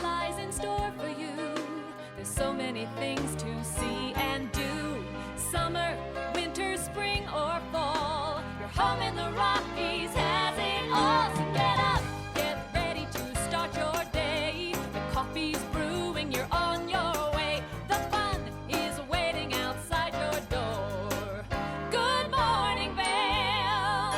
lies in store for you. There's so many things to see and do. Summer, winter, spring, or fall. Your home in the Rockies has it all. So get up, get ready to start your day. The coffee's brewing, you're on your way. The fun is waiting outside your door. Good morning, Vail.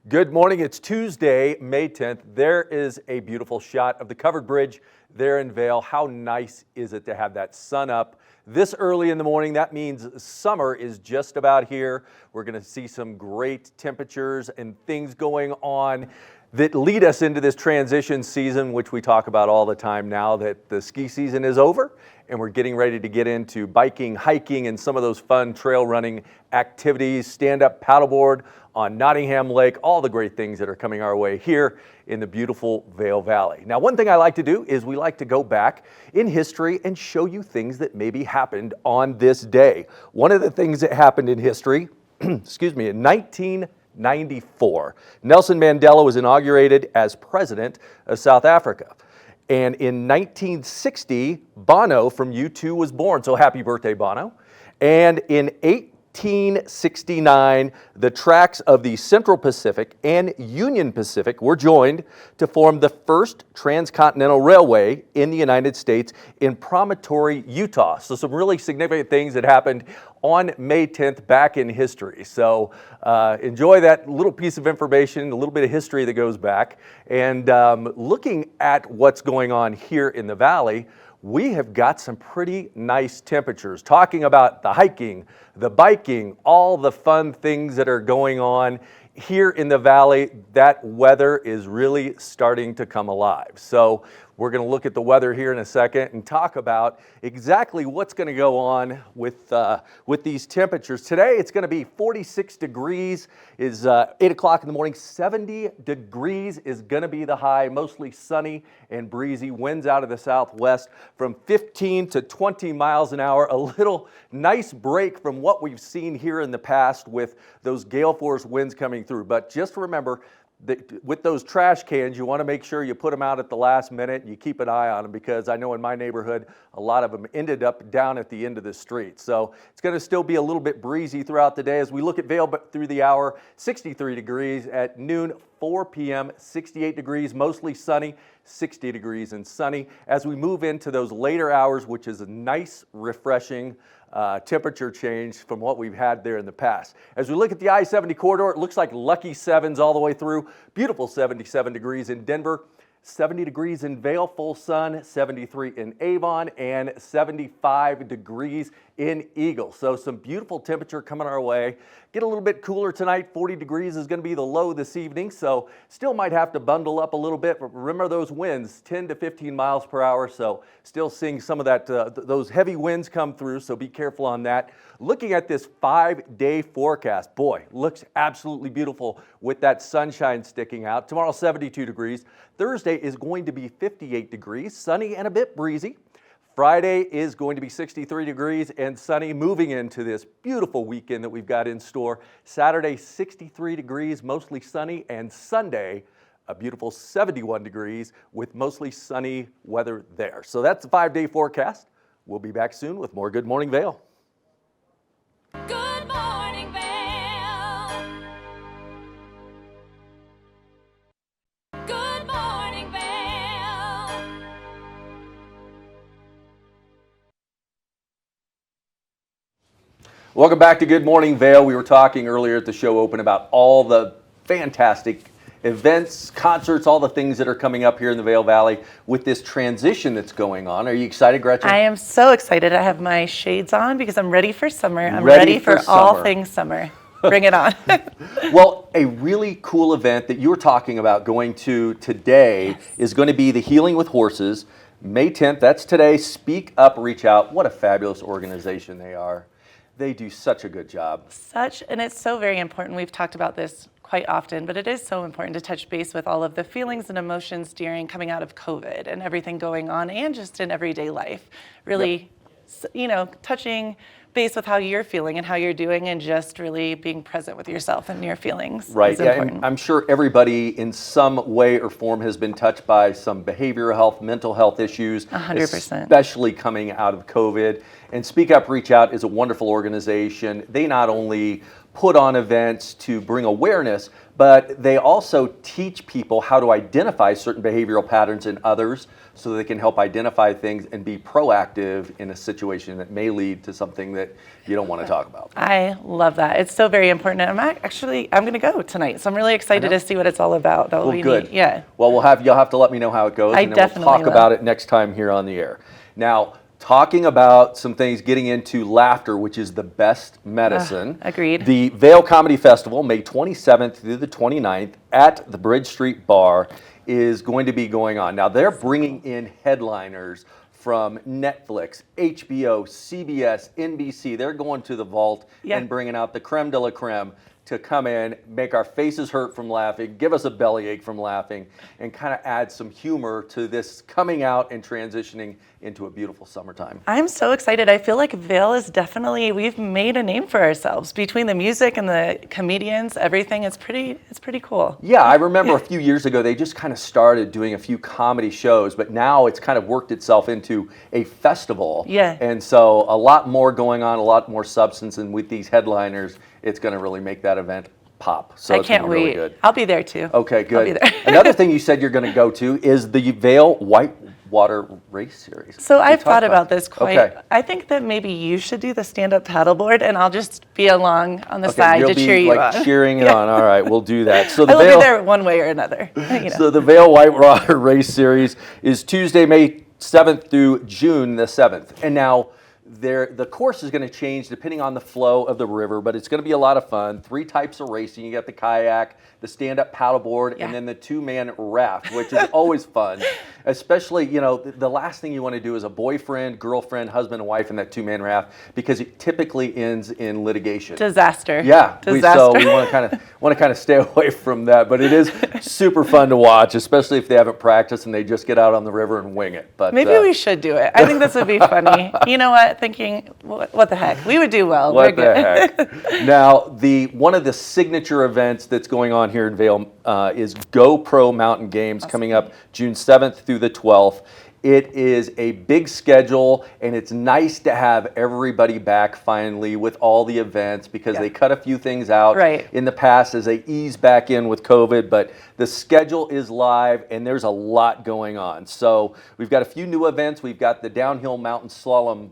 Good morning. It's Tuesday, May 10th. There is a beautiful shot of the covered bridge there in Vail. How nice is it to have that sun up this early in the morning? That means summer is just about here. We're going to see some great temperatures and things going on that lead us into this transition season, which we talk about all the time now that the ski season is over and we're getting ready to get into biking, hiking, and some of those fun trail running activities, stand-up paddleboard on Nottingham Lake, all the great things that are coming our way here in the beautiful Vail Valley. Now, one thing I like to do is we like to go back in history and show you things that maybe happened on this day. One of the things that happened in history, excuse me, in 1994, Nelson Mandela was inaugurated as president of South Africa. And in 1960, Bono from U2 was born, so happy birthday, Bono. And in 1869, the tracks of the Central Pacific and Union Pacific were joined to form the first transcontinental railway in the United States in Promontory, Utah. So some really significant things that happened on May 10th back in history. So enjoy that little piece of information, a little bit of history that goes back. And looking at what's going on here in the valley, we have got some pretty nice temperatures. Talking about the hiking, the biking, all the fun things that are going on here in the valley, that weather is really starting to come alive. So we're going to look at the weather here in a second and talk about exactly what's going to go on with these temperatures. Today it's going to be 46 degrees, is 8 o'clock in the morning. 70 degrees is going to be the high, mostly sunny and breezy. Winds out of the southwest from 15 to 20 miles an hour. A little nice break from what we've seen here in the past with those gale force winds coming through. But just remember, with those trash cans, you want to make sure you put them out at the last minute and you keep an eye on them, because I know in my neighborhood, a lot of them ended up down at the end of the street. So it's going to still be a little bit breezy throughout the day. As we look at Vail through the hour, 63 degrees at noon, 4 p.m., 68 degrees, mostly sunny, 60 degrees and sunny. As we move into those later hours, which is a nice, refreshing temperature change from what we've had there in the past. As we look at the I-70 corridor, it looks like lucky sevens all the way through. Beautiful 77 degrees in Denver, 70 degrees in Vail, full sun, 73 in Avon, and 75 degrees in Eagle. So some beautiful temperature coming our way. Get a little bit cooler tonight. 40 degrees is going to be the low this evening, so still might have to bundle up a little bit. But remember those winds, 10 to 15 miles per hour, so still seeing some of that those heavy winds come through, so be careful on that. Looking at this 5-day forecast, boy, looks absolutely beautiful with that sunshine sticking out. Tomorrow, 72 degrees. Thursday is going to be 58 degrees, sunny and a bit breezy. Friday is going to be 63 degrees and sunny, moving into this beautiful weekend that we've got in store. Saturday, 63 degrees, mostly sunny, and Sunday, a beautiful 71 degrees with mostly sunny weather there. So that's the 5-day forecast. We'll be back soon with more Good Morning Vail. Good morning, Vail. Good morning, Vail. Welcome back to Good Morning Vail. We were talking earlier at the show open about all the fantastic events, concerts, all the things that are coming up here in the Vail Valley with this transition that's going on. Are you excited, Gretchen? I am so excited. I have my shades on because I'm ready for summer. I'm ready for all things summer. Bring it on. Well, a really cool event that you were talking about going to today is going to be the Healing with Horses. May 10th, that's today. Speak Up, Reach Out. What a fabulous organization they are. They do such a good job. And it's so very important. We've talked about this quite often, but it is so important to touch base with all of the feelings and emotions during coming out of COVID and everything going on and just in everyday life. Really touching base with how you're feeling and how you're doing, and just really being present with yourself and your feelings. Right. Is Yeah, important. and I'm sure everybody in some way or form has been touched by some behavioral health, mental health issues, 100%. especially coming out of COVID. And Speak Up, Reach Out is a wonderful organization. They not only put on events to bring awareness, but they also teach people how to identify certain behavioral patterns in others so they can help identify things and be proactive in a situation that may lead to something that you don't want to talk about. I love that. It's so very important. I'm going to go tonight, so I'm really excited to see what it's all about. That will be good. neat. Yeah. Well, you'll have to let me know how it goes, and then we'll definitely talk about it next time here on the air. Now, talking about some things, getting into laughter, which is the best medicine. Agreed. The Vail Comedy Festival, May 27th through the 29th at the Bridge Street Bar, is going to be going on. Now, they're bringing in headliners from Netflix, HBO, CBS, NBC. They're going to the vault and bringing out the creme de la creme to come in, make our faces hurt from laughing, give us a bellyache from laughing, and kind of add some humor to this coming out and transitioning into a beautiful summertime. I'm so excited. I feel like Vail is we've made a name for ourselves between the music and the comedians, everything. It's pretty cool. Yeah, I remember a few years ago, they just kind of started doing a few comedy shows, but now it's kind of worked itself into a festival. Yeah. And so a lot more going on, a lot more substance, and with these headliners, it's going to really make that event pop. So I can't wait. Really good. I'll be there too. Okay, good. I'll be there. Another thing you said you're going to go to is the Vail Whitewater Race Series. So I've thought about this quite. Okay. I think that maybe you should do the stand-up paddleboard, and I'll just be along on the side you'll to be cheer you like on. cheering it on. All right, we'll do that. So the I will Vail, be there one way or another. So the Vail Whitewater Race Series is Tuesday, May 7th through June the 7th. And now the course is going to change depending on the flow of the river, but it's going to be a lot of fun. 3 types of racing. You got the kayak, the stand-up paddleboard, and then the 2-man raft, which is always fun. Especially, the last thing you want to do is a boyfriend, girlfriend, husband, and wife in that 2-man raft, because it typically ends in litigation. Disaster. Yeah. Disaster. So we want to kind of stay away from that. But it is super fun to watch, especially if they haven't practiced and they just get out on the river and wing it. But maybe we should do it. I think this would be funny. You know what? Thinking, what the heck? We would do well. What the heck? Now, one of the signature events that's going on here in Vail is GoPro Mountain Games, coming up June 7th through the 12th. It is a big schedule, and it's nice to have everybody back finally with all the events, because they cut a few things out in the past as they ease back in with COVID, but the schedule is live and there's a lot going on. So we've got a few new events. We've got the downhill mountain slalom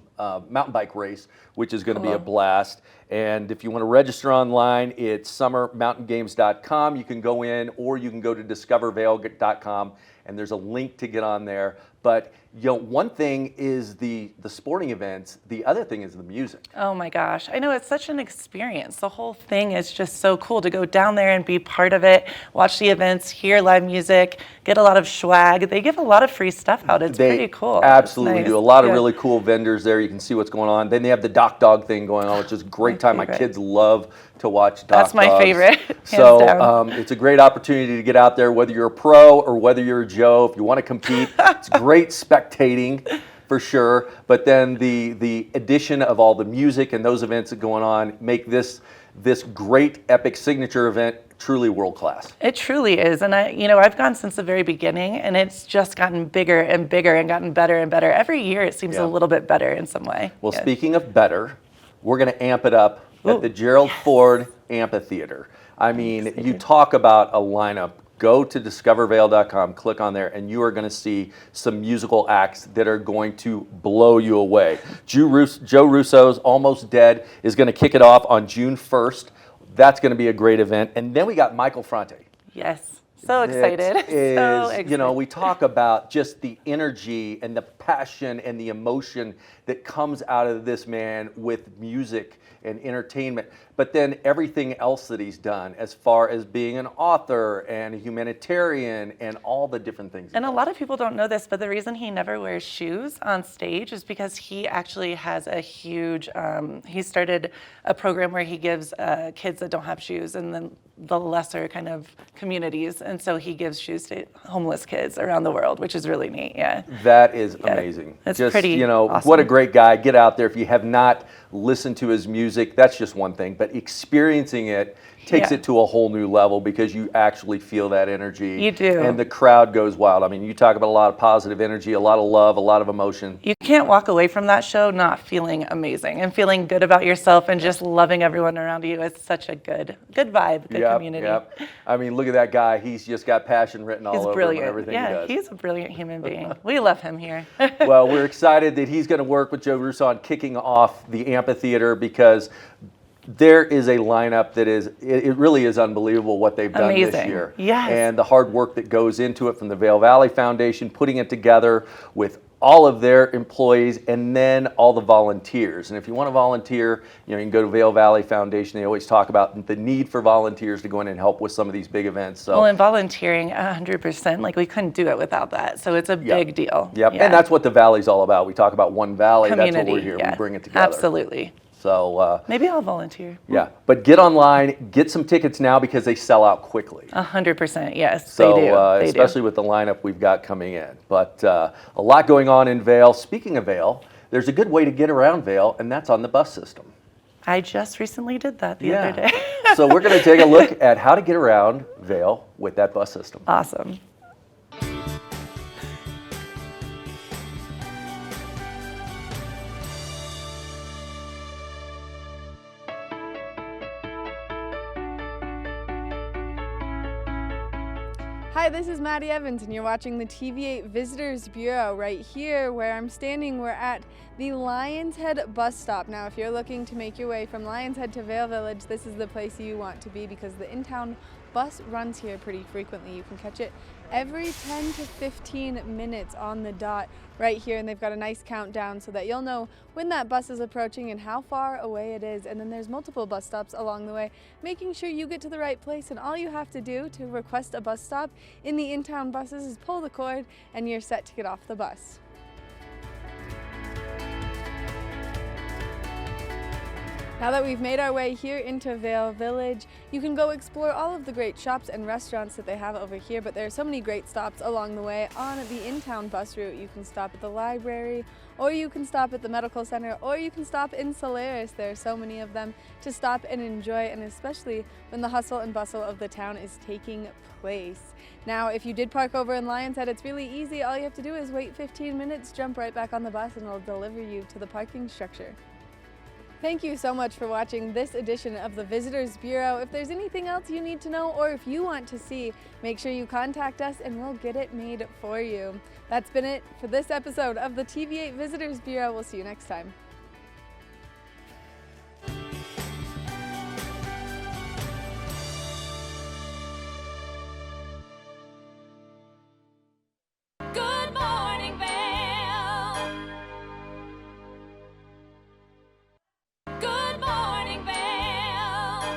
mountain bike race, which is going to be a blast. And if you want to register online, it's summermountaingames.com. You can go in, or you can go to discovervail.com, and there's a link to get on there. But one thing is the sporting events. The other thing is the music. Oh my gosh. I know, it's such an experience. The whole thing is just so cool to go down there and be part of it, watch the events, hear live music, get a lot of swag. They give a lot of free stuff out. It's pretty cool. Absolutely do. A lot of really cool vendors there. You can see what's going on. Then they have the Doc Dog thing going on, which is a great time. My kids love to watch Doc That's my Dogs. favorite. So it's a great opportunity to get out there, whether you're a pro or whether you're a Joe. If you want to compete, it's great spectating for sure. But then the addition of all the music and those events that are going on make this great epic signature event truly world class. It truly is. And I've gone since the very beginning, and it's just gotten bigger and bigger and gotten better and better. Every year it seems a little bit better in some way. Well, speaking of better, we're going to amp it up at the Gerald Ford Amphitheater. I mean, you talk about a lineup. Go to discovervail.com, click on there, and you are going to see some musical acts that are going to blow you away. Joe Russo's Almost Dead is going to kick it off on June 1st. That's going to be a great event. And then we got Michael Franti. Yes. So excited. So excited. We talk about just the energy and the passion and the emotion that comes out of this man with music and entertainment, but then everything else that he's done as far as being an author and a humanitarian and all the different things. And a lot of people don't know this, but the reason he never wears shoes on stage is because he actually has a huge, he started a program where he gives kids that don't have shoes, and then the lesser kind of communities. And so he gives shoes to homeless kids around the world, which is really neat. Yeah. That is amazing. It's just, pretty awesome. What a great guy. Get out there. If you have not listened to his music, that's just one thing. But experiencing it takes it to a whole new level because you actually feel that energy. You do. And the crowd goes wild. I mean, you talk about a lot of positive energy, a lot of love, a lot of emotion. You can't walk away from that show not feeling amazing and feeling good about yourself and just loving everyone around you. It's such a good vibe, good community. Yep. I mean, look at that guy. He's just got passion written all over him and everything he does. He's a brilliant human being. We love him here. Well, we're excited that he's going to work with Joe Russo on kicking off the amphitheater because there is a lineup that it really is unbelievable what they've done this year. Yes. And the hard work that goes into it from the Vail Valley Foundation, putting it together with all of their employees and then all the volunteers. And if you want to volunteer, you can go to Vail Valley Foundation. They always talk about the need for volunteers to go in and help with some of these big events. So, well, and volunteering 100%, like we couldn't do it without that. So it's a big deal. Yep. Yeah. And that's what the Valley's all about. We talk about one Valley. Community, that's what we're here. We bring it together. Absolutely. So maybe I'll volunteer. Yeah, but get online, get some tickets now because they sell out quickly. 100%, yes, so, they do. Especially with the lineup we've got coming in. But a lot going on in Vail. Speaking of Vail, there's a good way to get around Vail, and that's on the bus system. I just recently did that the other day. So we're going to take a look at how to get around Vail with that bus system. Awesome. Hi, this is Maddie Evans, and you're watching the TV8 Visitors Bureau. Right here where I'm standing, we're at the Lions Head bus stop. Now, if you're looking to make your way from Lions Head to Vail Village, this is the place you want to be because the in-town bus runs here pretty frequently. You can catch it every 10 to 15 minutes on the dot right here, and they've got a nice countdown so that you'll know when that bus is approaching and how far away it is. And then there's multiple bus stops along the way, making sure you get to the right place. And all you have to do to request a bus stop in the in-town buses is pull the cord and you're set to get off the bus. Now that we've made our way here into Vail Village, you can go explore all of the great shops and restaurants that they have over here, but there are so many great stops along the way on the in-town bus route. You can stop at the library, or you can stop at the medical center, or you can stop in Solaris. There are so many of them to stop and enjoy, and especially when the hustle and bustle of the town is taking place. Now, if you did park over in Lions Head, it's really easy. All you have to do is wait 15 minutes, jump right back on the bus, and it'll deliver you to the parking structure. Thank you so much for watching this edition of the Visitors Bureau. If there's anything else you need to know or if you want to see, make sure you contact us and we'll get it made for you. That's been it for this episode of the TV8 Visitors Bureau. We'll see you next time. Good morning, Vail. Good morning, Vail.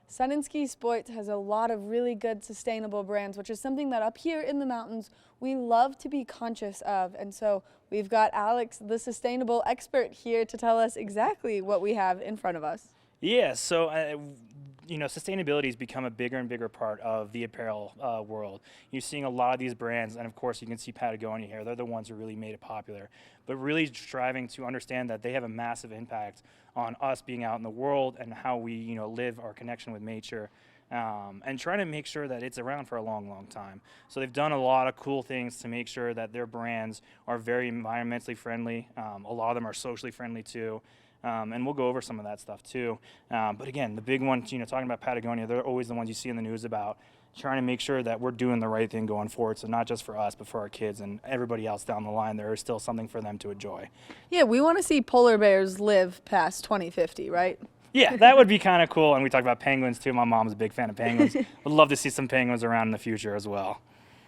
Sun and Ski Sports has a lot of really good sustainable brands, which is something that up here in the mountains we love to be conscious of. And so we've got Alex, the sustainable expert, here to tell us exactly what we have in front of us. Yeah, so sustainability has become a bigger and bigger part of the apparel world. You're seeing a lot of these brands, and of course you can see Patagonia here. They're the ones who really made it popular, but really striving to understand that they have a massive impact on us being out in the world and how we live our connection with nature, and trying to make sure that it's around for a long, long time. So they've done a lot of cool things to make sure that their brands are very environmentally friendly. A lot of them are socially friendly too. And we'll go over some of that stuff too. But again, the big ones, talking about Patagonia, they're always the ones you see in the news about trying to make sure that we're doing the right thing going forward. So not just for us, but for our kids and everybody else down the line, there is still something for them to enjoy. Yeah, we want to see polar bears live past 2050, right? Yeah, that would be kind of cool. And we talked about penguins too. My mom's a big fan of penguins. Would love to see some penguins around in the future as well.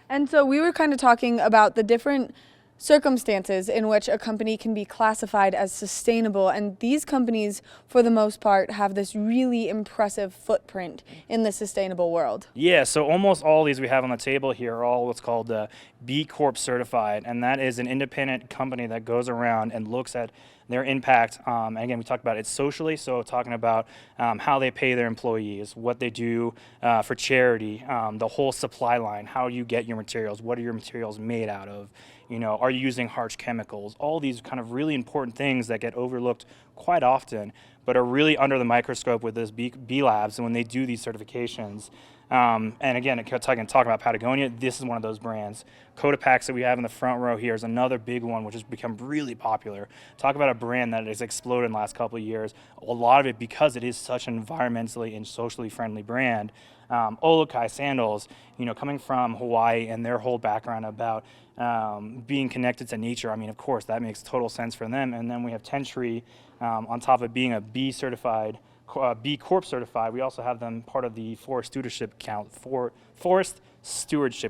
And so we were kind of talking about the different circumstances in which a company can be classified as sustainable, and these companies for the most part have this really impressive footprint in the sustainable world. Yeah, so almost all these we have on the table here are all what's called B Corp certified, and that is an independent company that goes around and looks at their impact. And again, we talked about it socially, so talking about how they pay their employees, what they do for charity, the whole supply line, how you get your materials, what are your materials made out of, you know, are you using harsh chemicals, all these kind of really important things that get overlooked quite often, but are really under the microscope with this B Labs and when they do these certifications. And again, talking about Patagonia, this is one of those brands. Cotopax that we have in the front row here is another big one, which has become really popular. Talk about a brand that has exploded in the last couple of years. A lot of it because it is such an environmentally and socially friendly brand. Olokai Sandals, you know, coming from Hawaii and their whole background about being connected to nature. I mean, of course, that makes total sense for them. And then we have Tentree, on top of being a B Corp certified. We also have them part of the Forest Stewardship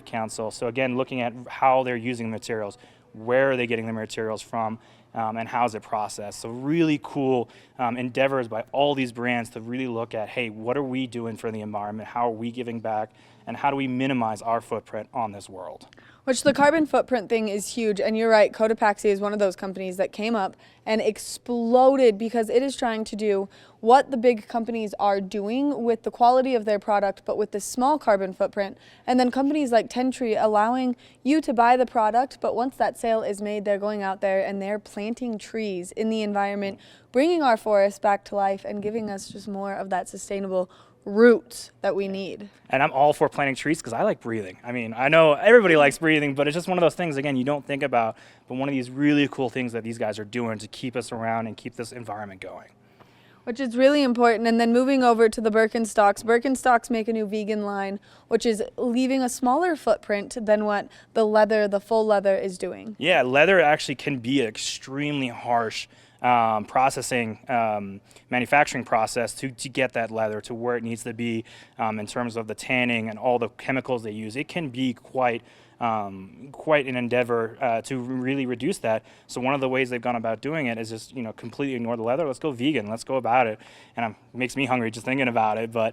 Council. So again, looking at how they're using materials, where are they getting the materials from, and how is it processed. So really cool endeavors by all these brands to really look at, hey, what are we doing for the environment? How are we giving back? And how do we minimize our footprint on this world? Which the carbon footprint thing is huge, and you're right, Cotopaxi is one of those companies that came up and exploded because it is trying to do what the big companies are doing with the quality of their product, but with the small carbon footprint. And then companies like Tentree allowing you to buy the product, but once that sale is made, they're going out there and they're planting trees in the environment, bringing our forests back to life and giving us just more of that sustainable roots that we need. And I'm all for planting trees because I like breathing. I mean, I know everybody likes breathing, but it's just one of those things, again, you don't think about, but one of these really cool things that these guys are doing to keep us around and keep this environment going. Which is really important. And then moving over to the Birkenstocks. Birkenstocks make a new vegan line, which is leaving a smaller footprint than what the full leather is doing. Yeah, leather actually can be an extremely harsh manufacturing process to get that leather to where it needs to be in terms of the tanning and all the chemicals they use. It can be quite an endeavor to really reduce that. So one of the ways they've gone about doing it is just, you know, completely ignore the leather. Let's go vegan. Let's go about it. And it makes me hungry just thinking about it. But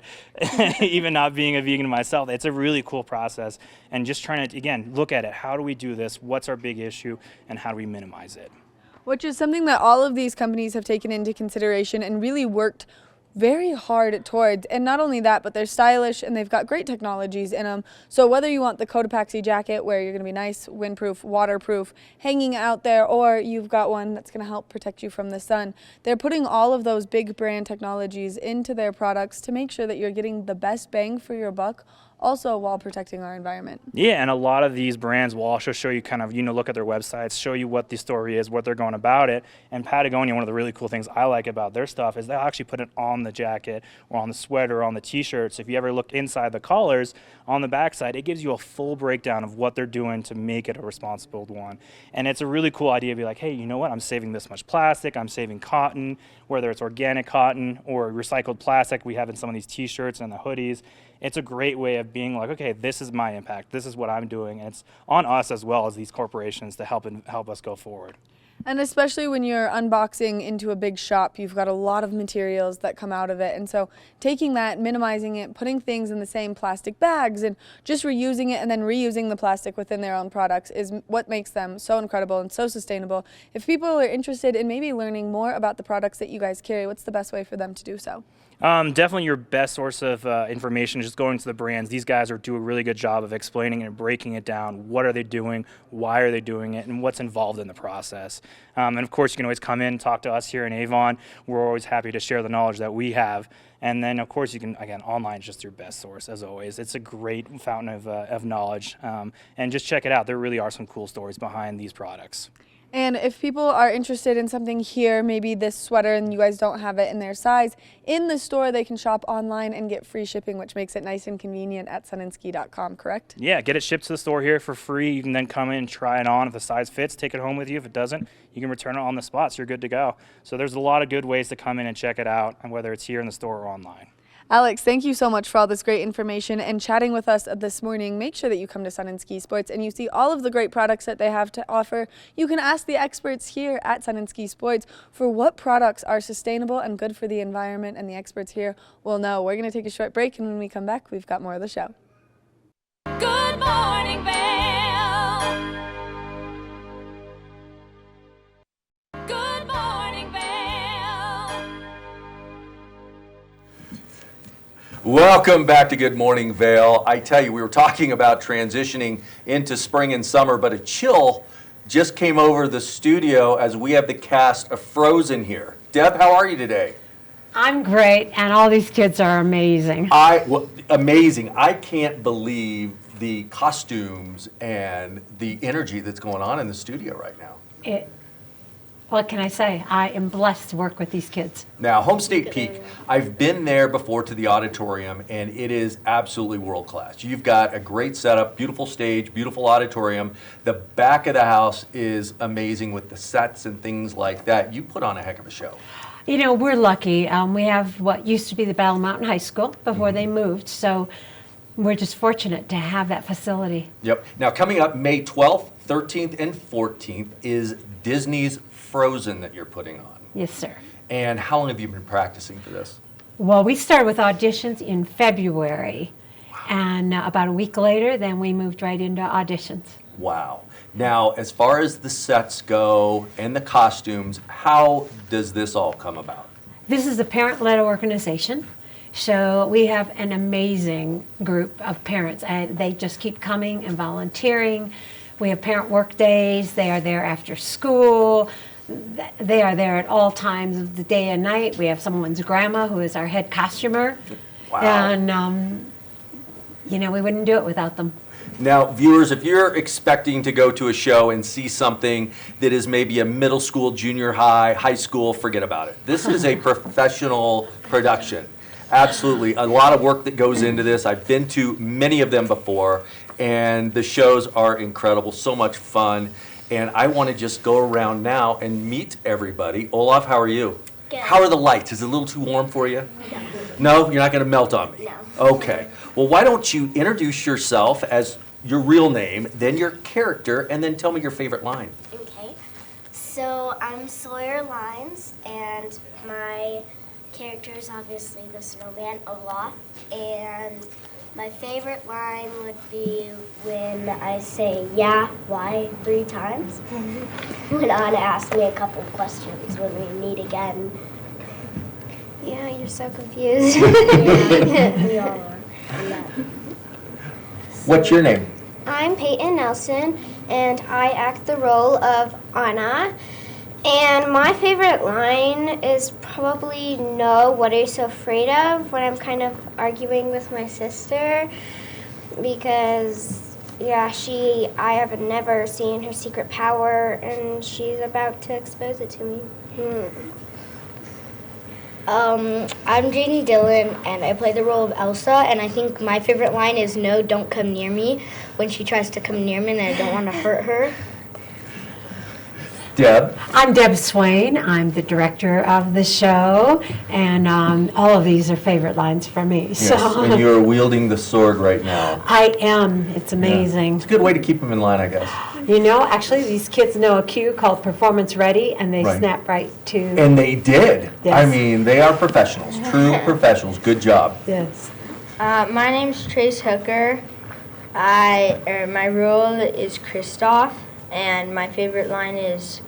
even not being a vegan myself, it's a really cool process. And just trying to, again, look at it. How do we do this? What's our big issue? And how do we minimize it? Which is something that all of these companies have taken into consideration and really worked very hard towards. And not only that, but they're stylish and they've got great technologies in them. So whether you want the Cotopaxi jacket where you're going to be nice, windproof, waterproof, hanging out there, or you've got one that's going to help protect you from the sun, they're putting all of those big brand technologies into their products to make sure that you're getting the best bang for your buck, also while protecting our environment. Yeah, and a lot of these brands will also show you kind of, you know, look at their websites, show you what the story is, what they're going about it. And Patagonia, one of the really cool things I like about their stuff is they'll actually put it on the jacket or on the sweater or on the t-shirts. If you ever look inside the collars on the backside, it gives you a full breakdown of what they're doing to make it a responsible one. And it's a really cool idea to be like, hey, you know what, I'm saving this much plastic, I'm saving cotton, whether it's organic cotton or recycled plastic we have in some of these t-shirts and the hoodies. It's a great way of being like, okay, this is my impact, this is what I'm doing, and it's on us as well as these corporations to help us go forward. And especially when you're unboxing into a big shop, you've got a lot of materials that come out of it. And so taking that, minimizing it, putting things in the same plastic bags and just reusing it and then reusing the plastic within their own products is what makes them so incredible and so sustainable. If people are interested in maybe learning more about the products that you guys carry, what's the best way for them to do so? Definitely your best source of information is just going to the brands. These guys do a really good job of explaining and breaking it down. What are they doing? Why are they doing it? And what's involved in the process? And of course, you can always come in and talk to us here in Avon. We're always happy to share the knowledge that we have. And then, of course, you can, again, online is just your best source, as always. It's a great fountain of knowledge. And just check it out. There really are some cool stories behind these products. And if people are interested in something here, maybe this sweater, and you guys don't have it in their size, in the store they can shop online and get free shipping, which makes it nice and convenient at sunandski.com, correct? Yeah, get it shipped to the store here for free. You can then come in and try it on. If the size fits, take it home with you. If it doesn't, you can return it on the spot, so you're good to go. So there's a lot of good ways to come in and check it out, and whether it's here in the store or online. Alex, thank you so much for all this great information and chatting with us this morning. Make sure that you come to Sun and Ski Sports and you see all of the great products that they have to offer. You can ask the experts here at Sun and Ski Sports for what products are sustainable and good for the environment, and the experts here will know. We're going to take a short break, and when we come back, we've got more of the show. Good morning, Vail. Good morning. Welcome back to Good Morning Vail. I tell you, we were talking about transitioning into spring and summer, but a chill just came over the studio as we have the cast of Frozen here. Deb, how are you today? I'm great, and all these kids are amazing. Amazing. I can't believe the costumes and the energy that's going on in the studio right now. What can I say? I am blessed to work with these kids. Now, Home State Peak, I've been there before to the auditorium, and it is absolutely world class. You've got a great setup, beautiful stage, beautiful auditorium. The back of the house is amazing with the sets and things like that. You put on a heck of a show. You know, we're lucky. We have what used to be the Battle Mountain High School before they moved, so we're just fortunate to have that facility. Yep. Now, coming up May 12th, 13th, and 14th is Disney's Frozen that you're putting on. Yes, sir. And how long have you been practicing for this? Well, we started with auditions in February, and about a week later, then we moved right into auditions. Wow. Now, as far as the sets go and the costumes, how does this all come about? This is a parent-led organization, so we have an amazing group of parents, and they just keep coming and volunteering. We have parent work days. They are there after school. They are there at all times of the day and night. We have someone's grandma who is our head costumer. Wow. And, you know, we wouldn't do it without them. Now, viewers, if you're expecting to go to a show and see something that is maybe a middle school, junior high, high school, forget about it. This is a professional production. Absolutely. A lot of work that goes into this. I've been to many of them before, and the shows are incredible, so much fun. And I want to just go around now and meet everybody. Olaf, how are you? Good. How are the lights? Is it a little too warm for you? No. No? You're not going to melt on me? No. Okay. Well, why don't you introduce yourself as your real name, then your character, and then tell me your favorite line. Okay. So I'm Sawyer Lines, and my character is obviously the snowman, Olaf. And my favorite line would be when I say, yeah, why, 3 times. When Anna asks me a couple of questions when we meet again. Yeah, you're so confused. Yeah, we all are. Yeah. What's your name? I'm Peyton Nelson, and I act the role of Anna. And my favorite line is probably, no, what are you so afraid of? When I'm kind of arguing with my sister. Because, yeah, I have never seen her secret power, and she's about to expose it to me. I'm Janie Dillon, and I play the role of Elsa, and I think my favorite line is, no, don't come near me, when she tries to come near me and I don't want to hurt her. Deb. I'm Deb Swain. I'm the director of the show, and all of these are favorite lines for me. Yes, So and you're wielding the sword right now. I am. It's amazing. It's a good way to keep them in line, I guess. You know, actually, these kids know a cue called Performance Ready, and they Right. snap right to. And they did. Yes. I mean, they are professionals, true professionals. Good job. Yes. My name's Trace Hooker. My role is Kristoff, and my favorite line is,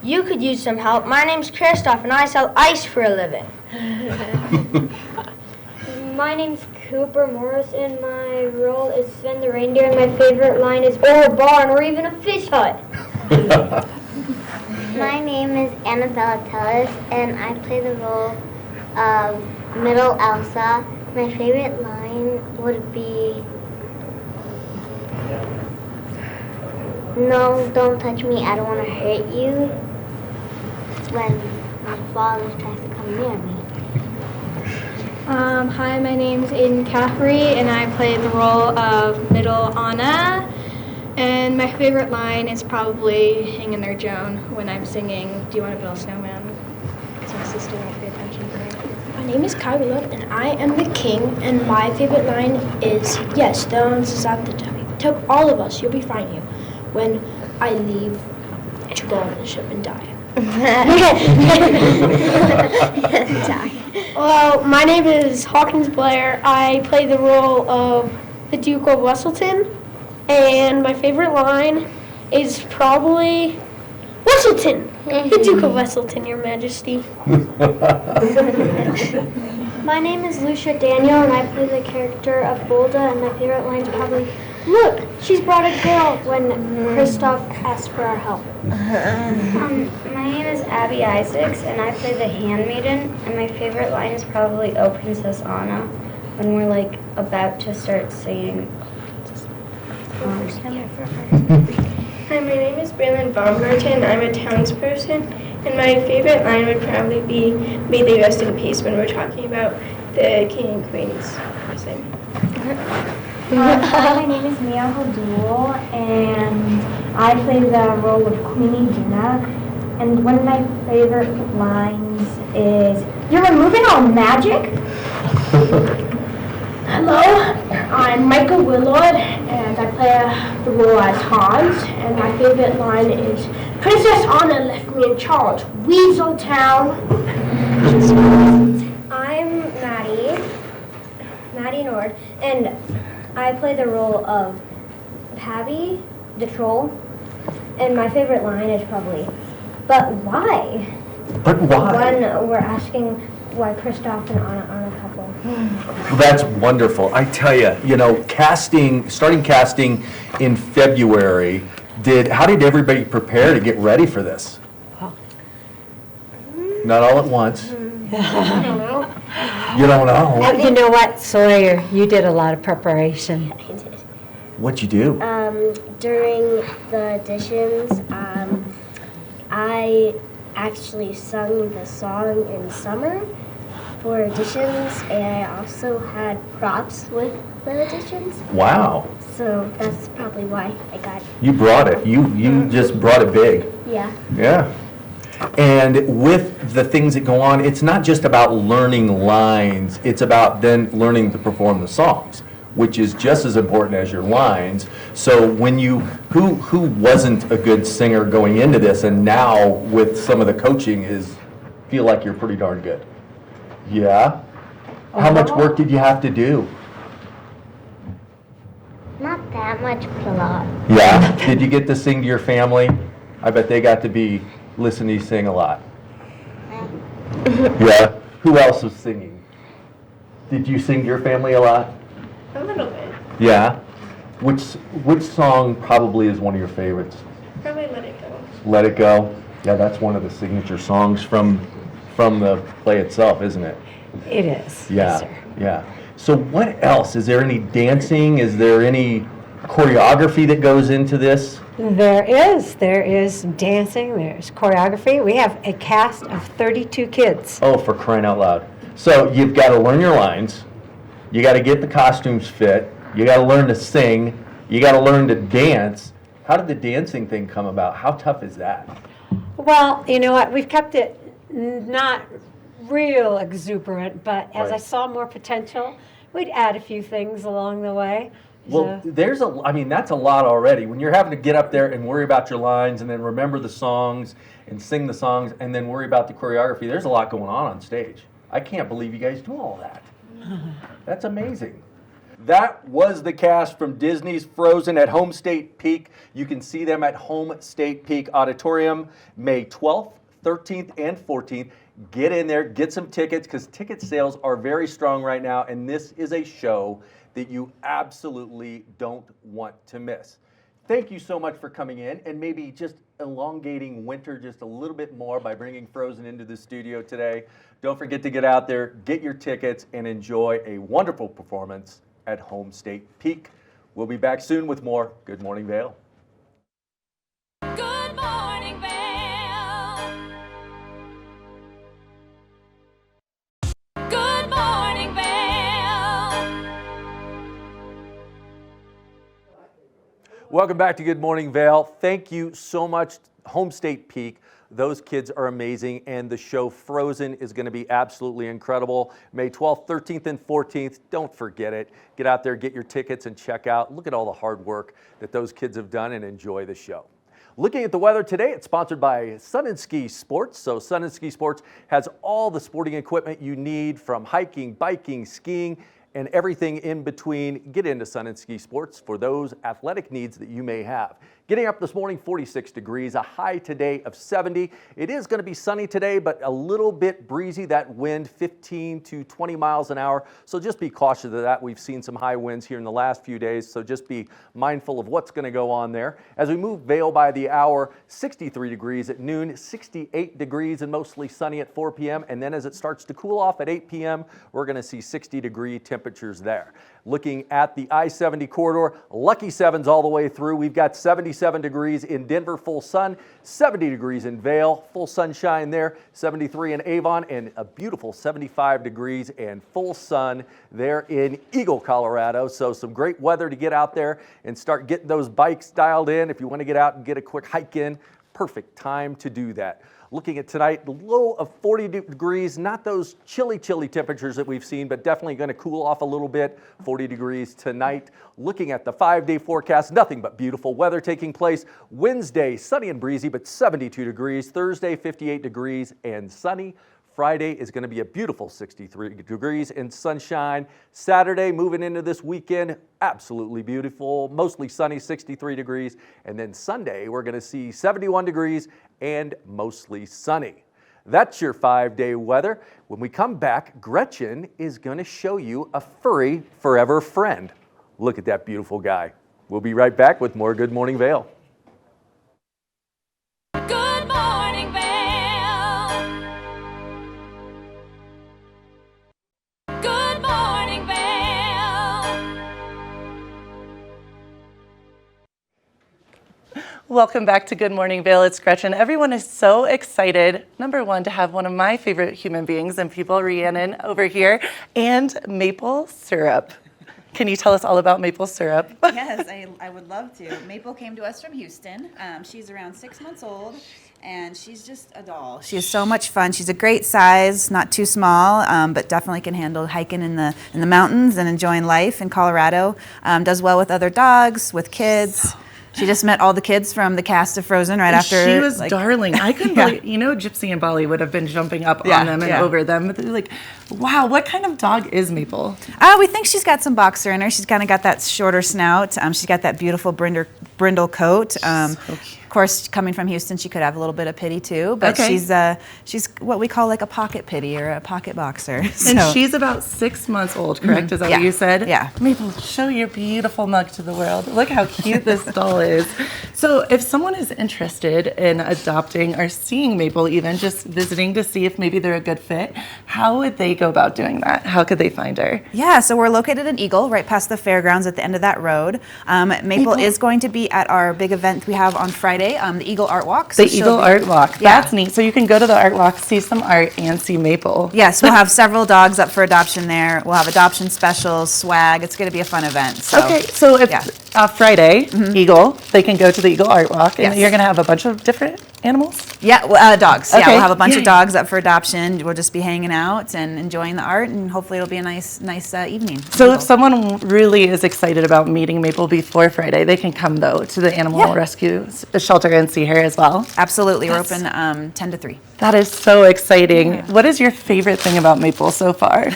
you could use some help. My name's Kristoff, and I sell ice for a living. My name's Cooper Morris, and my role is Sven the reindeer, and my favorite line is, or a barn, or even a fish hut. My name is Annabella Tellis, and I play the role of Middle Elsa. My favorite line would be, no, don't touch me, I don't want to hurt you, when my father tries to come near me. Hi, my name's Aiden Caffrey, and I play the role of Middle Anna. And my favorite line is probably Hang in there, Joan, when I'm singing Do You Want to Build a Snowman? Because my sister won't pay attention to me. My name is Kai Willard, and I am the king, and my favorite line is, yes, Stones is at the top. All of us, you'll be fine here when I leave to go on the ship and die. Well, my name is Hawkins Blair. I play the role of the Duke of Wesselton, and my favorite line is probably Wesselton, the Duke of Wesselton, Your Majesty. My name is Lucia Daniel, and I play the character of Bolda, and my favorite line is probably, "Look, she's brought a girl," when Kristoff asked for our help. My name is Abby Isaacs, and I play the handmaiden, and my favorite line is probably "Oh, Princess Anna," when we're like about to start singing. Hi, my name is Braylon Baumgarten. I'm a townsperson, and my favorite line would probably be "May they rest in peace" when we're talking about the king and queen's person. Hi, my name is Mia Hodul, and I play the role of Queenie Jenna. And one of my favorite lines is, "You're removing all magic?" Hello, I'm Michael Willard, and I play the role as Hans, and my favorite line is, "Princess Anna left me in charge, Weaseltown." I'm Maddie Nord, and I play the role of Pabby, the troll. And my favorite line is probably, "But why?" But why? When we're asking why Kristoff and Anna aren't a couple. That's wonderful. I tell you, starting casting in February, how did everybody prepare to get ready for this? Not all at once. I don't know. You don't know? You know what, Sawyer, you did a lot of preparation. I did. What'd you do? During the auditions, I actually sung the song in summer for auditions, and I also had props with the auditions. Wow. So that's probably why I got it. You brought it. You just brought it big. Yeah. Yeah. And with the things that go on, it's not just about learning lines, it's about then learning to perform the songs, which is just as important as your lines. So when who wasn't a good singer going into this, and now with some of the coaching feel like you're pretty darn good? Yeah? How much work did you have to do? Not that much, but a lot. Yeah. Did you get to sing to your family? I bet they got to listen to you sing a lot. Yeah. Who else was singing? Did you sing to your family a lot? A little bit. Yeah. Which song probably is one of your favorites? Probably "Let It Go." Let It Go. Yeah, that's one of the signature songs from the play itself, isn't it? It is. Yeah. Yes, sir. Yeah. So what else? Is there any dancing? Is there any choreography that goes into this? There is dancing, there's choreography. We have a cast of 32 kids. Oh, for crying out loud. So you've got to learn your lines. You got to get the costumes fit. You got to learn to sing. You got to learn to dance. How did the dancing thing come about? How tough is that? Well, you know what, we've kept it not real exuberant, but as I Right. saw more potential, we'd add a few things along the way. Well, So- that's a lot already. When you're having to get up there and worry about your lines and then remember the songs and sing the songs and then worry about the choreography, there's a lot going on stage. I can't believe you guys do all that. That's amazing. That was the cast from Disney's Frozen at Home State Peak. You can see them at Home State Peak Auditorium, May 12th, 13th, and 14th. Get in there, get some tickets, because ticket sales are very strong right now, and this is a show that you absolutely don't want to miss. Thank you so much for coming in and maybe just elongating winter just a little bit more by bringing Frozen into the studio today. Don't forget to get out there, get your tickets, and enjoy a wonderful performance at Home State Peak. We'll be back soon with more Good Morning Vail. Good morning, Vail. Good morning, Vail. Welcome back to Good Morning Vail. Thank you so much, Home State Peak. Those kids are amazing, and the show Frozen is going to be absolutely incredible. May 12th, 13th, and 14th. Don't forget it. Get out there, get your tickets, and check out. Look at all the hard work that those kids have done, and enjoy the show. Looking at the weather today, it's sponsored by Sun and Ski Sports. So Sun and Ski Sports has all the sporting equipment you need, from hiking, biking, skiing, and everything in between. Get into Sun and Ski Sports for those athletic needs that you may have. Get Getting up this morning, 46 degrees, a high today of 70. It is going to be sunny today, but a little bit breezy. That wind 15 to 20 miles an hour. So just be cautious of that. We've seen some high winds here in the last few days, so just be mindful of what's going to go on there. As we move Vail by the hour, 63 degrees at noon, 68 degrees and mostly sunny at 4 p.m. And then as it starts to cool off at 8 p.m., we're going to see 60-degree temperatures there. Looking at the I-70 corridor, lucky sevens all the way through. We've got 77 degrees in Denver, full sun, 70 degrees in Vail, full sunshine there, 73 in Avon, and a beautiful 75 degrees and full sun there in Eagle, Colorado. So some great weather to get out there and start getting those bikes dialed in. If you want to get out and get a quick hike in, perfect time to do that. Looking at tonight, the low of 40 degrees, not those chilly temperatures that we've seen, but definitely going to cool off a little bit, 40 degrees tonight. Looking at the 5-day forecast, nothing but beautiful weather taking place. Wednesday, sunny and breezy, but 72 degrees. Thursday, 58 degrees and sunny. Friday is going to be a beautiful 63 degrees and sunshine. Saturday, moving into this weekend, absolutely beautiful, mostly sunny, 63 degrees. And then Sunday, we're going to see 71 degrees and mostly sunny. That's your 5-day weather. When we come back, Gretchen is going to show you a furry forever friend. Look at that beautiful guy. We'll be right back with more Good Morning Vail. Good morning, Vail. Good morning, Vail. Welcome back to Good Morning Vail. It's Gretchen. Everyone is so excited, number one, to have one of my favorite human beings and people, Rhiannon, over here, and maple syrup. Can you tell us all about maple syrup? Yes, I would love to. Maple came to us from Houston. She's around 6 months old, and she's just a doll. She is so much fun. She's a great size, not too small, but definitely can handle hiking in the mountains and enjoying life in Colorado. Does well with other dogs, with kids. She just met all the kids from the cast of Frozen right after. She was darling. I couldn't believe, Gypsy and Bali would have been jumping up on them and over them. But they're like, wow, what kind of dog is Maple? We think she's got some boxer in her. She's kind of got that shorter snout. She's got that beautiful brindle coat. So of course, coming from Houston, she could have a little bit of pity too. But she's what we call like a pocket pitty or a pocket boxer. And she's about 6 months old, correct? Is that what you said? Yeah. Maple, show your beautiful mug to the world. Look how cute this doll is. So if someone is interested in adopting or seeing Maple, even just visiting to see if maybe they're a good fit, how would they go about doing that? How could they find her? Yeah, so we're located in Eagle, right past the fairgrounds at the end of that road. Maple is going to be at our big event we have on Friday, the Eagle Art Walk. So the Eagle Art Walk. That's neat. So you can go to the art walk, see some art, and see Maple. Yes, we'll have several dogs up for adoption there. We'll have adoption specials, swag. It's going to be a fun event. So, okay, so if Friday, Eagle, they can go to the Eagle Art Walk, and you're going to have a bunch of different animals? Yeah, dogs. Okay. Yeah, we'll have a bunch of dogs up for adoption. We'll just be hanging out and enjoying the art, and hopefully it'll be a nice evening. So if someone really is excited about meeting Maple before Friday, they can come, though, to the Animal Rescue Shelter and see her as well? Absolutely. We're open 10 to 3. That is so exciting. Yeah. What is your favorite thing about Maple so far?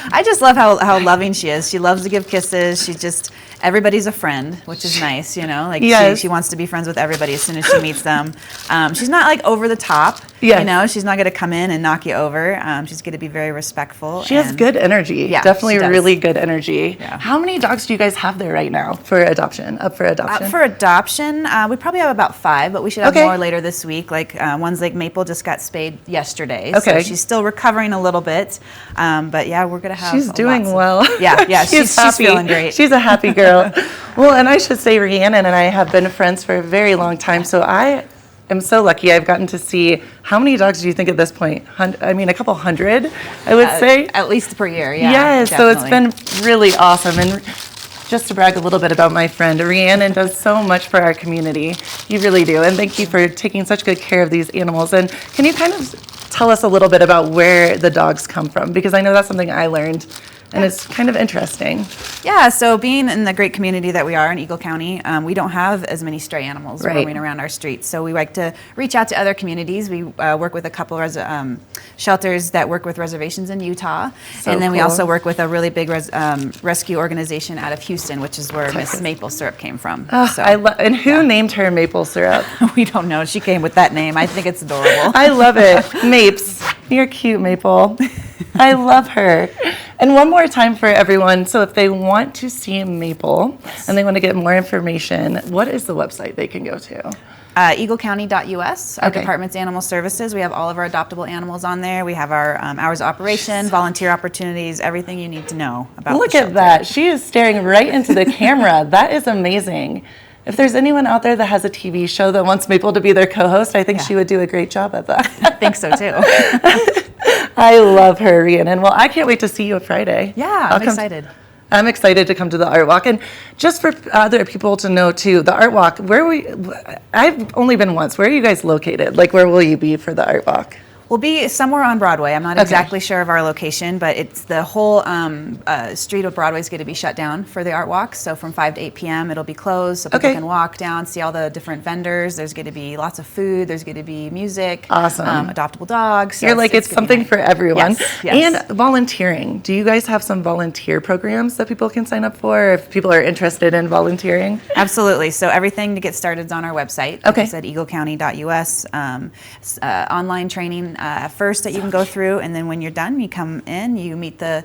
I just love how loving she is. She loves to give kisses. She's just, everybody's a friend, which is nice, she wants to be friends with everybody as soon as she meets them. She's not like over the top, she's not going to come in and knock you over. She's going to be very respectful. She has good energy. Yeah, definitely really good energy. Yeah. How many dogs do you guys have there right now for adoption? Up for adoption? For adoption, we probably have about 5, but we should have more later this week. One's like Maple just got spayed yesterday, so she's still recovering a little bit. But yeah, we're going to have. She's doing well. Yeah, she's feeling great. She's a happy girl. Well, and I should say Rhiannon and I have been friends for a very long time, so I am so lucky I've gotten to see, how many dogs do you think at this point? A couple hundred, I would say. At least per year, yeah. Yes, so it's been really awesome. And just to brag a little bit about my friend, Rhiannon does so much for our community. You really do. And thank you for taking such good care of these animals. And can you kind of tell us a little bit about where the dogs come from? Because I know that's something I learned and it's kind of interesting. Yeah, so being in the great community that we are in Eagle County, we don't have as many stray animals Right. roaming around our streets. So we like to reach out to other communities. We work with a couple of shelters that work with reservations in Utah. So and then we cool. also work with a really big rescue organization out of Houston, which is where Miss Maple Syrup came from. Oh, So, and who named her Maple Syrup? we don't know. She came with that name. I think it's adorable. I love it. Mapes. You're cute, Maple. I love her. And one more time for everyone. So if they want to see Maple and they want to get more information, what is the website they can go to? EagleCounty.us, our Okay. department's animal services. We have all of our adoptable animals on there. We have our hours of operation, volunteer opportunities, everything you need to know about Look the at shelter. that. She is staring right into the camera. That is amazing. If there's anyone out there that has a TV show that wants Maple to be their co-host, I think she would do a great job at that. I think so too. I love her, Rhiannon. Well, I can't wait to see you on Friday. Yeah, I'm excited. I'm excited to come to the Art Walk. And just for other people to know too, the Art Walk, I've only been once. Where are you guys located? Like, where will you be for the Art Walk? We'll be somewhere on Broadway. I'm not exactly sure of our location, but it's the whole street of Broadway is going to be shut down for the Art Walk. So from 5 to 8 p.m. it'll be closed, so people can walk down, see all the different vendors. There's going to be lots of food. There's going to be music. Awesome. Adoptable dogs. So You're like, it's something for everyone. Yes. And volunteering. Do you guys have some volunteer programs that people can sign up for if people are interested in volunteering? Absolutely. So everything to get started is on our website. Like I said, EagleCounty.us. Online training first that you can go through, and then when you're done, you come in, you meet the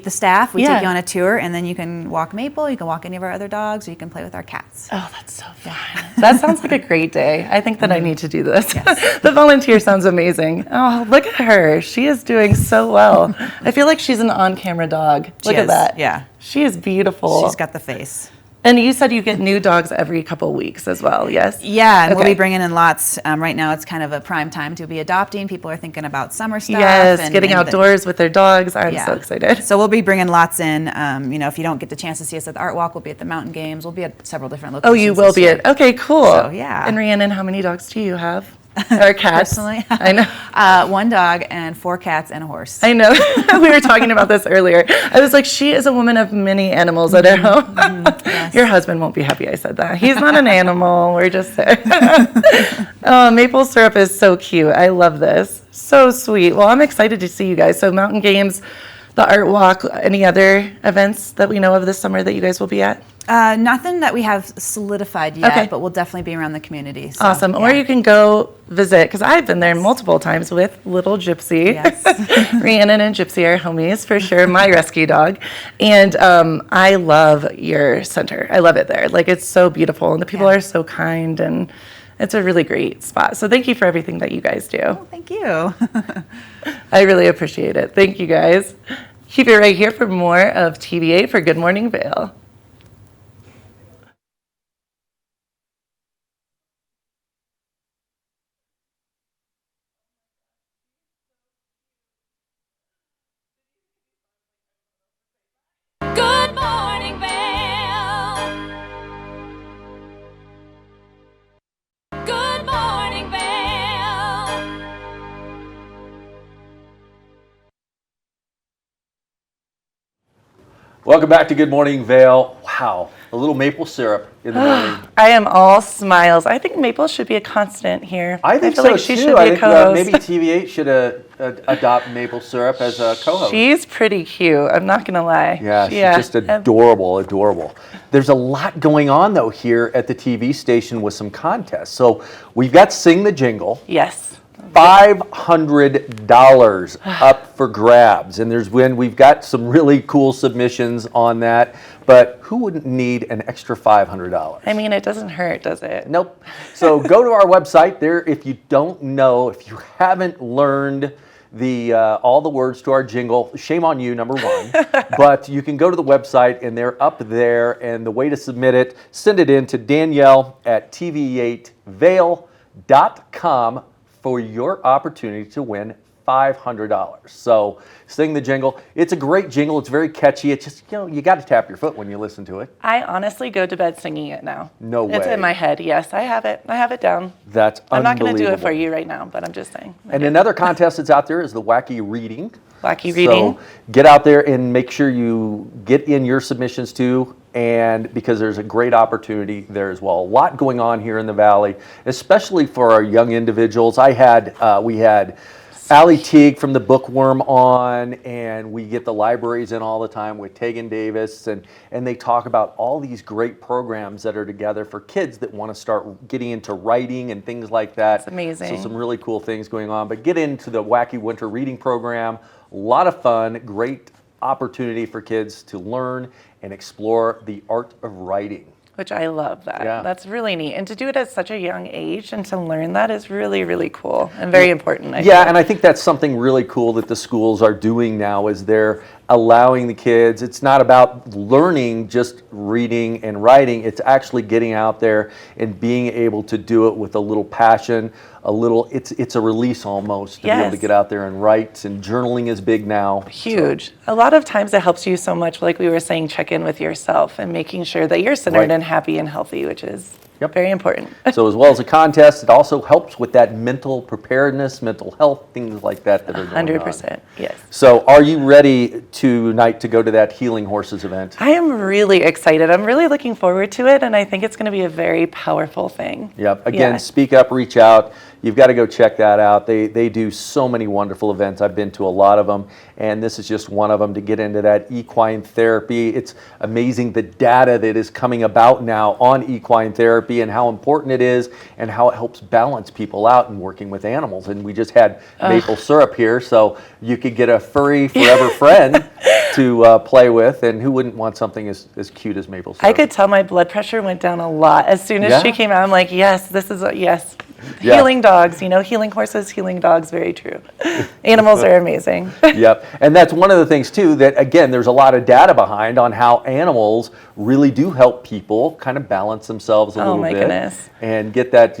staff. We take you on a tour, and then you can walk Maple. You can walk any of our other dogs, or you can play with our cats. Oh, that's so fun. That sounds like a great day. I think that I need to do this. Yes. The volunteer sounds amazing. Oh, look at her. She is doing so well. I feel like she's an on-camera dog. Look at that. Yeah. She is beautiful. She's got the face. And you said you get new dogs every couple weeks as well, yes? Yeah, and we'll be bringing in lots. Right now it's kind of a prime time to be adopting. People are thinking about summer stuff. Yes, getting outdoors with their dogs. I'm so excited. So we'll be bringing lots in. If you don't get the chance to see us at the Art Walk, we'll be at the Mountain Games. We'll be at several different locations. Oh, you will be at, okay, cool. So, yeah. And Rhiannon, how many dogs do you have? Or cats? Personally, I know. 1 dog and 4 cats and a horse. I know. We were talking about this earlier. I was like, she is a woman of many animals at her home. Yes. Your husband won't be happy I said that. He's not an animal. We're just saying. Oh, maple syrup is so cute. I love this. So sweet. Well, I'm excited to see you guys. So Mountain Games, the Art Walk, any other events that we know of this summer that you guys will be at? Nothing that we have solidified yet, but we'll definitely be around the community. So, awesome. Or you can go visit, because I've been there multiple times with little Gypsy. Yes. Rhiannon and Gypsy are homies for sure, my rescue dog. And I love your center. I love it there. Like, it's so beautiful, and the people are so kind, and it's a really great spot. So thank you for everything that you guys do. Oh, thank you. I really appreciate it. Thank you, guys. Keep it right here for more of TVA for Good Morning Vail. Good morning, Vail. Good morning, Vail. Welcome back to Good Morning Vail. Wow, a little maple syrup in the morning. I am all smiles. I think Maple should be a constant here. I think feel so like she too. should be I a think co-host. maybe TVA should adopt maple syrup as a co-host. She's pretty cute. I'm not gonna lie. Yeah, she's just adorable, adorable. There's a lot going on though here at the TV station with some contests. So we've got Sing the Jingle. Yes. $500 up for grabs, and we've got some really cool submissions on that. But who wouldn't need an extra $500? I mean, it doesn't hurt, does it? Nope. So go to our website there. If you don't know, if you haven't learned all the words to our jingle, shame on you, number one. But you can go to the website, and they're up there. And the way to submit it, send it in to Danielle at tv8vail.com for your opportunity to win $500. So sing the jingle. It's a great jingle. It's very catchy. It's just, you got to tap your foot when you listen to it. I honestly go to bed singing it now. No way. It's in my head. Yes, I have it. I have it down. That's I'm not going to do it unbelievable. for you right now, but I'm just saying. And another contest that's out there is the Wacky Reading. Wacky Reading. So get out there and make sure you get in your submissions too, and because there's a great opportunity there as well. A lot going on here in the Valley, especially for our young individuals. We had Allie Teague from the Bookworm on, and we get the libraries in all the time with Tegan Davis, and they talk about all these great programs that are together for kids that want to start getting into writing and things like that. That's amazing. So some really cool things going on. But get into the Wacky Winter Reading Program. A lot of fun, great opportunity for kids to learn and explore the art of writing. Which I love that. Yeah. That's really neat. And to do it at such a young age and to learn that is really, really cool and very important. And I think that's something really cool that the schools are doing now is they're allowing the kids, it's not about learning just reading and writing, it's actually getting out there and being able to do it with a little passion, it's a release almost to be able to get out there and write, and journaling is big now. Huge. A lot of times it helps you so much, like we were saying, check in with yourself and making sure that you're centered and happy and healthy, which is very important. So as well as a contest, it also helps with that mental preparedness, mental health, things like that that are going on. 100%, yes. So are you ready tonight to go to that Healing Horses event? I am really excited. I'm really looking forward to it, and I think it's going to be a very powerful thing. Yep. Again, speak up, reach out. You've got to go check that out. They do so many wonderful events. I've been to a lot of them, and this is just one of them to get into that equine therapy. It's amazing the data that is coming about now on equine therapy and how important it is and how it helps balance people out in working with animals. And we just had maple syrup here, so you could get a furry forever friend to play with, and who wouldn't want something as cute as maple syrup? I could tell my blood pressure went down a lot. As soon as she came out, I'm like, yes, this is yes. Healing dogs, healing horses, healing dogs, very true. Animals are amazing. Yep. And that's one of the things too that, again, there's a lot of data behind on how animals really do help people kind of balance themselves a little bit. Goodness. And get that,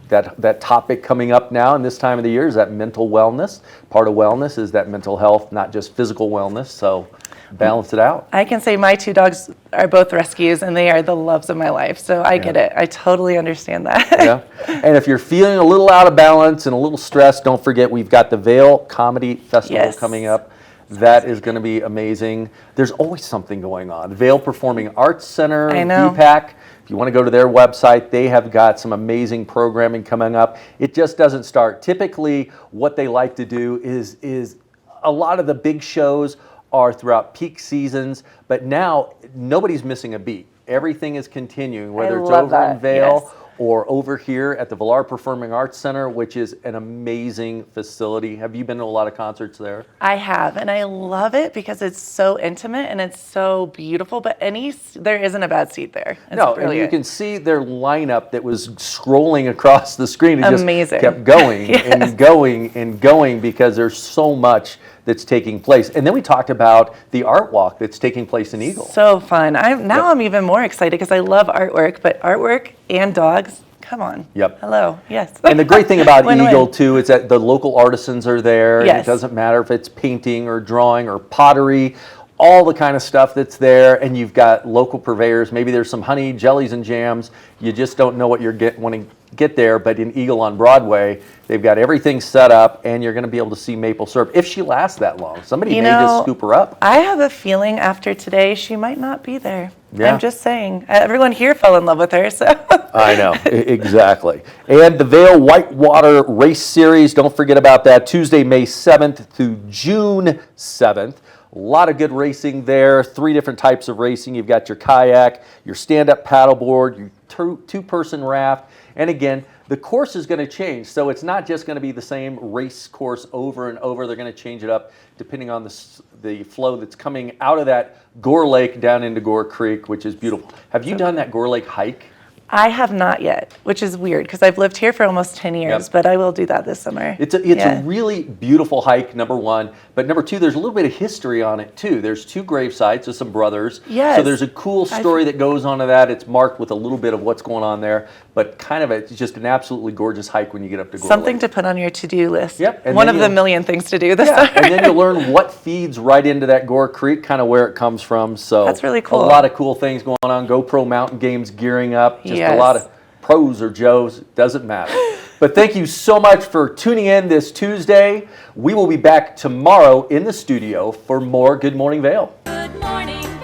that topic coming up now in this time of the year is that mental wellness. Part of wellness is that mental health, not just physical wellness. So balance it out. I can say my two dogs are both rescues, and they are the loves of my life. So I get it. I totally understand that. Yeah. And if you're feeling a little out of balance and a little stressed, don't forget we've got the Vail Comedy Festival coming up. That is going to be amazing. There's always something going on. Vail Performing Arts Center, VPAC. If you want to go to their website, they have got some amazing programming coming up. It just doesn't start. Typically, what they like to do is a lot of the big shows are throughout peak seasons, but now nobody's missing a beat. Everything is continuing, whether it's over in Vail or over here at the Villar Performing Arts Center, which is an amazing facility. Have you been to a lot of concerts there? I have, and I love it because it's so intimate and it's so beautiful, but there isn't a bad seat there. It's brilliant. And you can see their lineup that was scrolling across the screen. It Amazing. Just kept going and going and going because there's so much that's taking place. And then we talked about the art walk that's taking place in Eagle. So fun. I'm even more excited because I love artwork, but artwork and dogs, come on. Yep. Hello. Yes. And the great thing about Eagle too is that the local artisans are there. Yes. It doesn't matter if it's painting or drawing or pottery, all the kind of stuff that's there, and you've got local purveyors. Maybe there's some honey, jellies, and jams. You just don't know what you're wanting to get there, but in Eagle on Broadway, they've got everything set up, and you're going to be able to see maple syrup if she lasts that long. Somebody may just scoop her up. I have a feeling after today she might not be there. Yeah. I'm just saying. Everyone here fell in love with her, so. I know, exactly. And the Vail Whitewater Race Series, don't forget about that, Tuesday, May 7th through June 7th. A lot of good racing there, 3 different types of racing. You've got your kayak, your stand-up paddleboard, your two-person raft, and again, the course is going to change, so it's not just going to be the same race course over and over. They're going to change it up depending on the flow that's coming out of that Gore Lake down into Gore Creek, which is beautiful. Have you done that Gore Lake hike? I have not yet, which is weird because I've lived here for almost 10 years, but I will do that this summer. It's a really beautiful hike, number one. But number two, there's a little bit of history on it, too. There's 2 grave sites of some brothers. Yes. So there's a cool story that goes on to that. It's marked with a little bit of what's going on there. But kind of it's just an absolutely gorgeous hike when you get up to Gore Something Lake. to put on your to-do list. Yep. And One of the million things to do this summer. And then you'll learn what feeds right into that Gore Creek, kind of where it comes from. So that's really cool. A lot of cool things going on. GoPro Mountain Games gearing up. Just a lot of pros or Joes, doesn't matter. But thank you so much for tuning in this Tuesday. We will be back tomorrow in the studio for more Good Morning Vail. Good morning.